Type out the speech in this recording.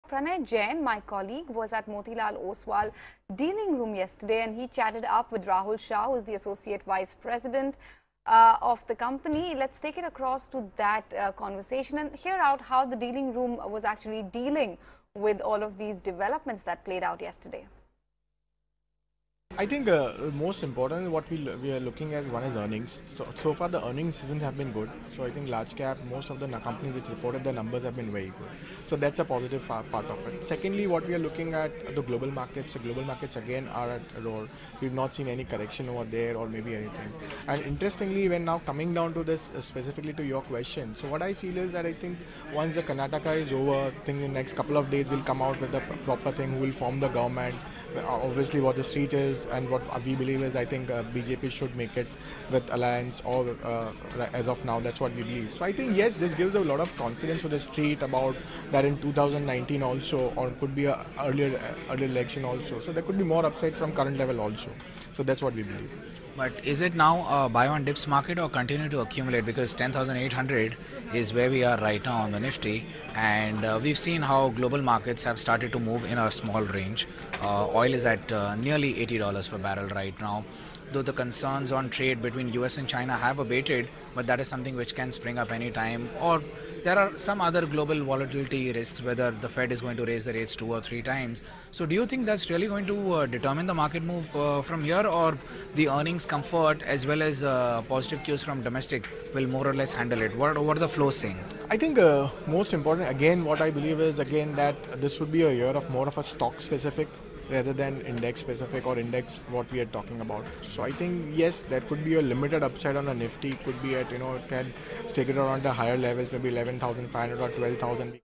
Pranay Jain, my colleague, was at Motilal Oswal dealing room yesterday and he chatted up with Rahul Shah, who is the Associate Vice President of the company. Let's take it across to that conversation and hear out how the dealing room was actually dealing with all of these developments that played out yesterday. I think most important what we are looking at one is earnings. So far the earnings seasons have been good. So I think large cap, most of the companies which reported the numbers have been very good. So that's a positive part of it. Secondly, what we are looking at the global markets. The global markets again are at a roar. We've not seen any correction over there or maybe anything. And interestingly, when now coming down to this specifically to your question, so what I feel is that I think once the Karnataka is over, I think in the next couple of days we'll come out with a proper thing who will form the government. Obviously what the street is and what we believe is I think BJP should make it with alliance or as of now that's what we believe. So I think yes, this gives a lot of confidence to the street about that in 2019 also, or could be a earlier election also. So there could be more upside from current level also. So that's what we believe. But is it now a buy on dips market or continue to accumulate? Because 10,800 is where we are right now on the Nifty, and we've seen how global markets have started to move in a small range. Oil is at nearly $80 per barrel right now. Though the concerns on trade between US and China have abated, but that is something which can spring up any time. Or there are some other global volatility risks, whether the Fed is going to raise the rates 2 or 3 times. So do you think that's really going to determine the market move from here, or the earnings comfort as well as positive cues from domestic will more or less handle it? What are the flows saying? I think most important, again, what I believe is, again, that this would be a year of more of a stock specific rather than index specific or index what we are talking about. So I think yes, there could be a limited upside on a Nifty, could be at, it can take it around the higher levels, maybe 11,500 or 12,000.